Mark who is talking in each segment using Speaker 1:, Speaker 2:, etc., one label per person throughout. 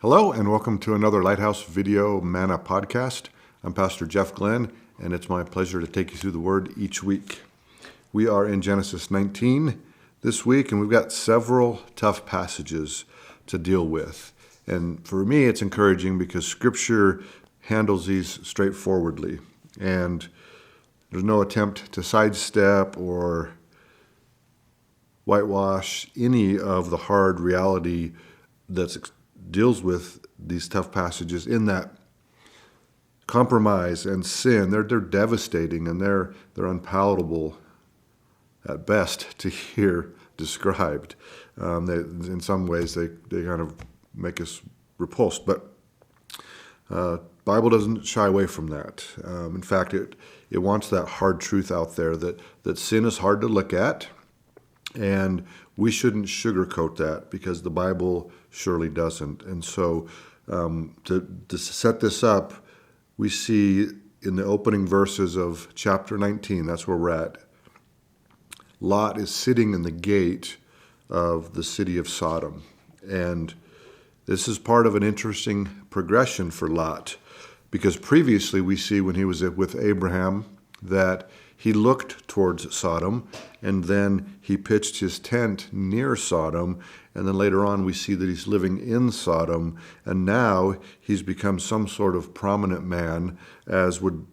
Speaker 1: Hello and welcome to another Lighthouse Video Manna podcast. I'm Pastor Jeff Glenn, and it's my pleasure to take you through the Word each week. We are in Genesis 19 this week, and we've got several tough passages to deal with. And for me, it's encouraging because Scripture handles these straightforwardly, and there's no attempt to sidestep or whitewash any of the hard reality that deals with these tough passages, in that compromise and sin, they're devastating and they're unpalatable at best to hear described. In some ways, they kind of make us repulsed, but Bible doesn't shy away from that. In fact, it wants that hard truth out there that sin is hard to look at, and we shouldn't sugarcoat that because the Bible surely doesn't. And so to set this up, we see in the opening verses of chapter 19, that's where we're at, Lot is sitting in the gate of the city of Sodom. And this is part of an interesting progression for Lot, because previously we see when he was with Abraham that he looked towards Sodom, and then he pitched his tent near Sodom, and then later on we see that he's living in Sodom, and now he's become some sort of prominent man, as would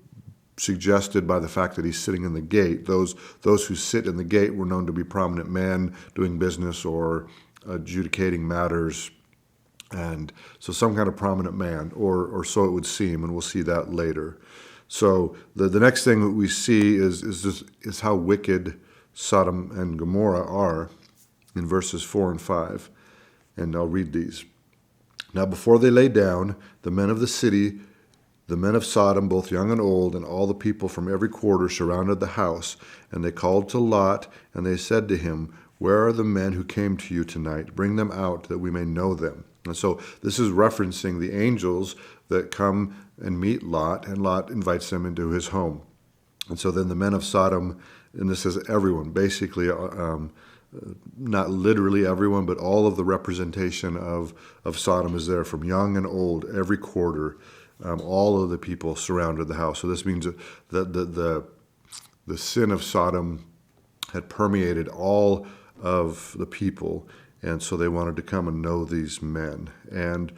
Speaker 1: suggested by the fact that he's sitting in the gate. Those who sit in the gate were known to be prominent men doing business or adjudicating matters, and so some kind of prominent man, or so it would seem, and we'll see that later. So the next thing that we see is how wicked Sodom and Gomorrah are in verses 4 and 5. And I'll read these. Now before they lay down, the men of the city, the men of Sodom, both young and old, and all the people from every quarter surrounded the house. And they called to Lot, and they said to him, "Where are the men who came to you tonight? Bring them out, that we may know them." And so this is referencing the angels that come and meet Lot, and Lot invites them into his home. And so then the men of Sodom, and this is everyone, basically, not literally everyone, but all of the representation of Sodom is there, from young and old, every quarter, all of the people surrounded the house. So this means that the sin of Sodom had permeated all of the people, and so they wanted to come and know these men. And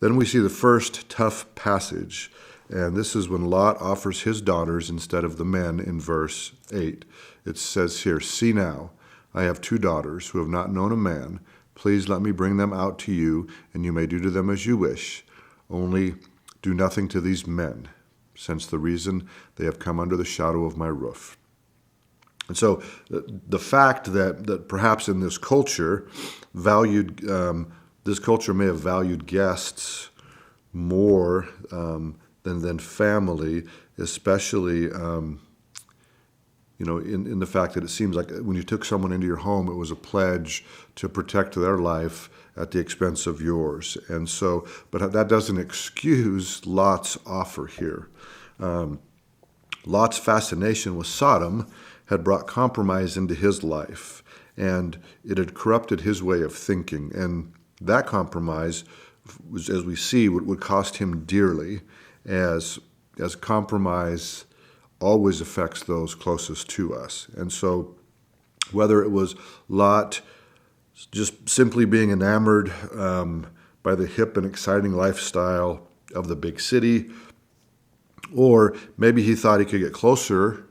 Speaker 1: then we see the first tough passage, and this is when Lot offers his daughters instead of the men in verse 8. It says here, "See now, I have 2 daughters who have not known a man. Please let me bring them out to you, and you may do to them as you wish. Only do nothing to these men, since the reason they have come under the shadow of my roof." And so the fact that perhaps in this culture this culture may have valued guests more than family, especially in the fact that it seems like when you took someone into your home, it was a pledge to protect their life at the expense of yours. And so, but that doesn't excuse Lot's offer here. Lot's fascination with Sodom had brought compromise into his life, and it had corrupted his way of thinking. And that compromise, as we see, would cost him dearly, as compromise always affects those closest to us. And so whether it was Lot just simply being enamored by the hip and exciting lifestyle of the big city, or maybe he thought he could get closer,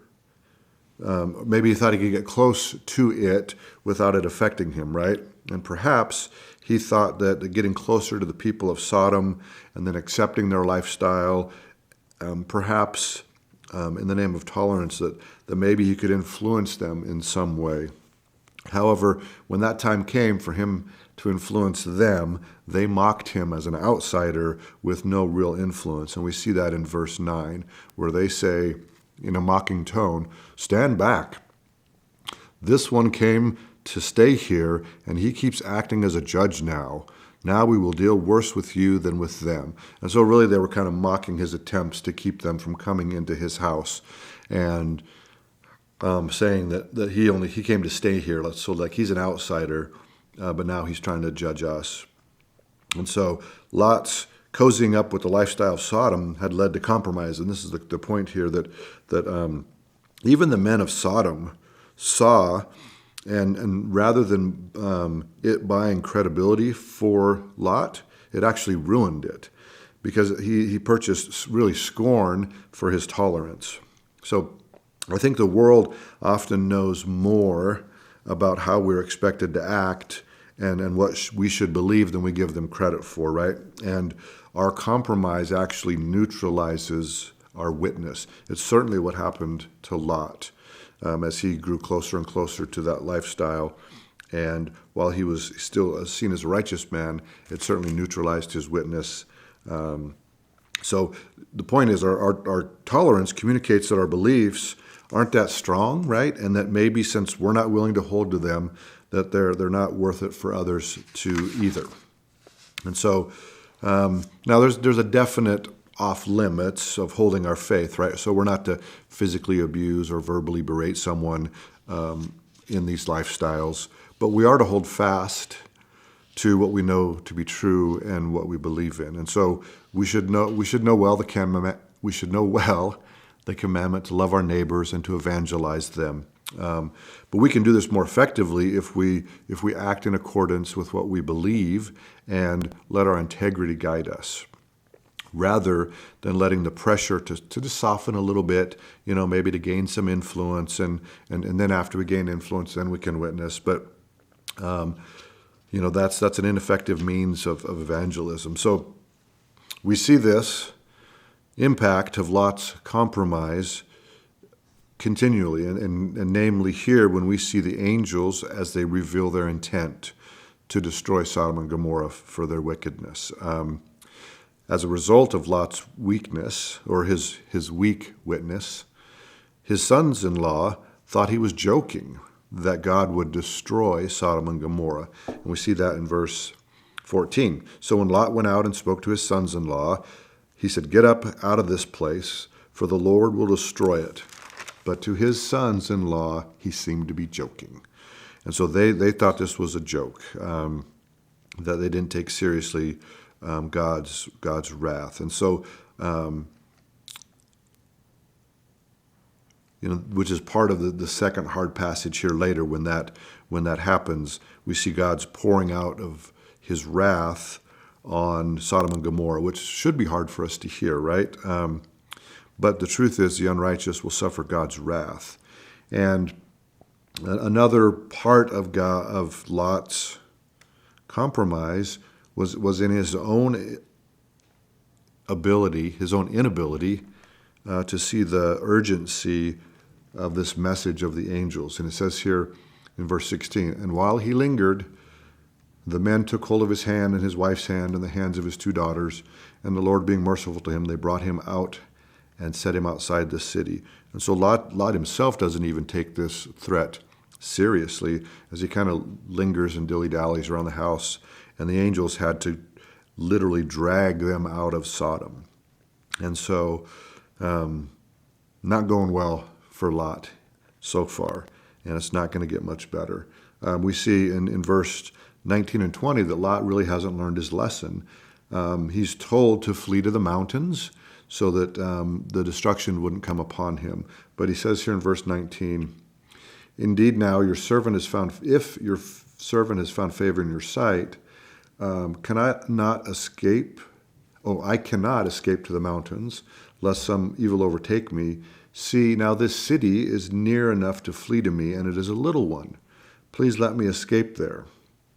Speaker 1: maybe he thought he could get close to it without it affecting him, right? And perhaps he thought that getting closer to the people of Sodom and then accepting their lifestyle, perhaps in the name of tolerance, that maybe he could influence them in some way. However, when that time came for him to influence them, they mocked him as an outsider with no real influence. And we see that in verse 9, where they say, in a mocking tone, "Stand back. This one came to stay here, and he keeps acting as a judge now. Now we will deal worse with you than with them." And so really they were kind of mocking his attempts to keep them from coming into his house, and saying that he came to stay here. So like he's an outsider, but now he's trying to judge us. And so Lot's cozying up with the lifestyle of Sodom had led to compromise. And this is the point here that even the men of Sodom saw, and rather than it buying credibility for Lot, it actually ruined it, because he purchased really scorn for his tolerance. So I think the world often knows more about how we're expected to act and what we should believe than we give them credit for, right? And our compromise actually neutralizes our witness. It's certainly what happened to Lot as he grew closer and closer to that lifestyle. And while he was still seen as a righteous man, it certainly neutralized his witness. So the point is, our tolerance communicates that our beliefs aren't that strong, right? And that maybe since we're not willing to hold to them, that they're not worth it for others to either. And so now there's a definite off limits of holding our faith, right? So we're not to physically abuse or verbally berate someone in these lifestyles, but we are to hold fast to what we know to be true and what we believe in. And so we should know well the commandment to love our neighbors and to evangelize them. But we can do this more effectively if we act in accordance with what we believe and let our integrity guide us, rather than letting the pressure to just soften a little bit, maybe to gain some influence, and then after we gain influence, then we can witness. But that's an ineffective means of evangelism. So we see this impact of Lot's compromise continually, and namely here when we see the angels as they reveal their intent to destroy Sodom and Gomorrah for their wickedness. As a result of Lot's weakness, or his weak witness, his sons-in-law thought he was joking that God would destroy Sodom and Gomorrah. And we see that in verse 14. So when Lot went out and spoke to his sons-in-law, he said, "Get up out of this place, for the Lord will destroy it." But to his sons-in-law, he seemed to be joking. And so they thought this was a joke, that they didn't take seriously God's wrath. And so, which is part of the second hard passage here later. When that happens, we see God's pouring out of his wrath on Sodom and Gomorrah, which should be hard for us to hear, right? But the truth is, the unrighteous will suffer God's wrath. And another part of Lot's compromise was in his own inability to see the urgency of this message of the angels. And it says here in verse 16, "And while he lingered, the men took hold of his hand and his wife's hand and the hands of his two daughters, and the Lord being merciful to him, they brought him out and set him outside the city." And so Lot himself doesn't even take this threat seriously, as he kind of lingers and dilly-dallies around the house, and the angels had to literally drag them out of Sodom. And so not going well for Lot so far, and it's not going to get much better. We see in verse 19 and 20 that Lot really hasn't learned his lesson. He's told to flee to the mountains so that the destruction wouldn't come upon him. But he says here in verse 19, "Indeed now if your servant has found favor in your sight, I cannot escape to the mountains, lest some evil overtake me. See, now this city is near enough to flee to me, and it is a little one. Please let me escape there,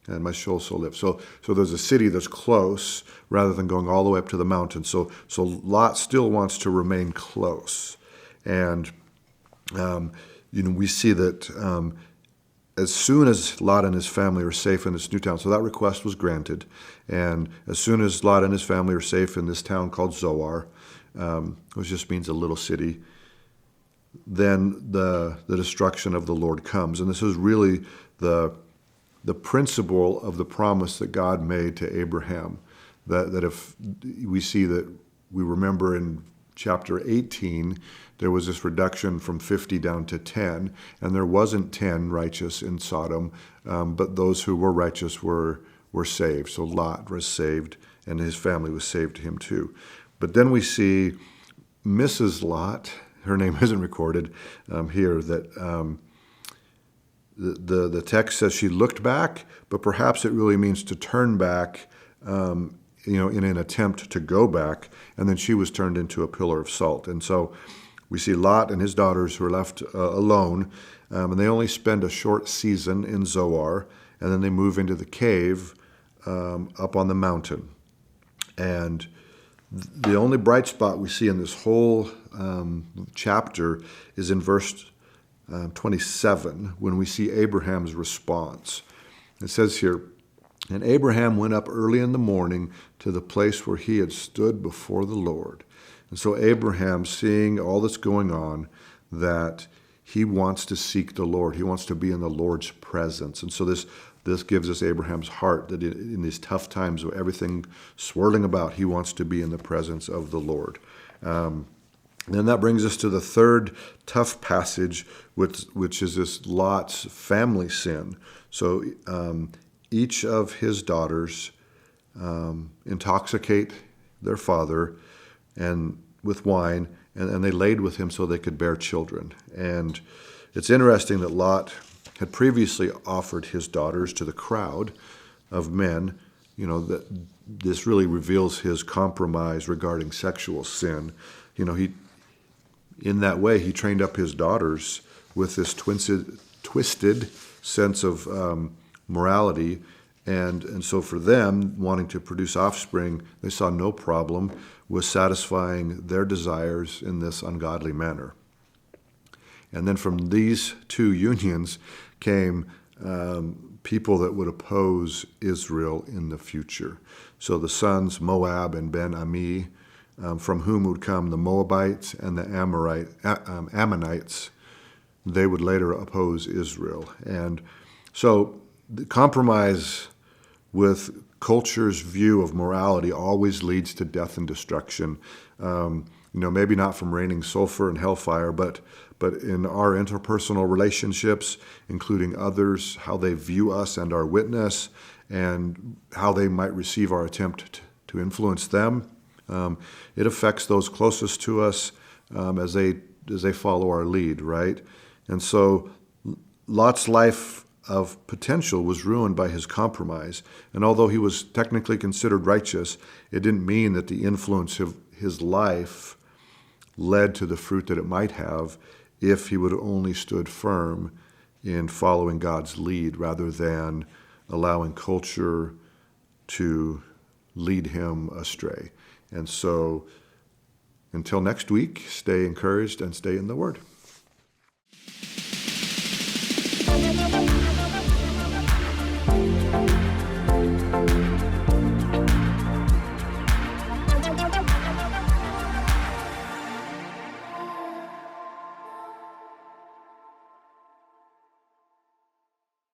Speaker 1: and my soul shall live." So there's a city that's close rather than going all the way up to the mountain. So Lot still wants to remain close. And, we see that as soon as Lot and his family are safe in this new town, so that request was granted. And as soon as Lot and his family are safe in this town called Zoar, which just means a little city, then the destruction of the Lord comes. And this is really the principle of the promise that God made to Abraham, that if we remember in chapter 18, there was this reduction from 50 down to 10, and there wasn't 10 righteous in Sodom, but those who were righteous were were saved. So Lot was saved, and his family was saved to him too. But then we see Mrs. Lot. Her name isn't recorded here. That the text says she looked back, but perhaps it really means to turn back. In an attempt to go back, and then she was turned into a pillar of salt. And so we see Lot and his daughters who are left alone, and they only spend a short season in Zoar, and then they move into the cave up on the mountain. And the only bright spot we see in this whole chapter is in verse 27, when we see Abraham's response. It says here, "And Abraham went up early in the morning to the place where he had stood before the Lord." And so Abraham, seeing all that's going on, that he wants to seek the Lord. He wants to be in the Lord's presence. And so this gives us Abraham's heart, that in these tough times of everything swirling about, he wants to be in the presence of the Lord. Then that brings us to the third tough passage, which is this Lot's family sin. So each of his daughters intoxicate their father and with wine, and they laid with him so they could bear children. And it's interesting that Lot had previously offered his daughters to the crowd of men. That this really reveals his compromise regarding sexual sin. In that way, he trained up his daughters with this twisted sense of morality, and so for them, wanting to produce offspring, they saw no problem with satisfying their desires in this ungodly manner. And then from these two unions came people that would oppose Israel in the future. So the sons Moab and Ben-Ami, from whom would come the Moabites and the Ammonites, they would later oppose Israel. And so the compromise with culture's view of morality always leads to death and destruction. Maybe not from raining sulfur and hellfire, but in our interpersonal relationships, including others, how they view us and our witness, and how they might receive our attempt to influence them. It affects those closest to us as they follow our lead, right? And so Lot's life of potential was ruined by his compromise. And although he was technically considered righteous, it didn't mean that the influence of his life led to the fruit that it might have if he would have only stood firm in following God's lead rather than allowing culture to lead him astray. And so until next week, stay encouraged and stay in the Word.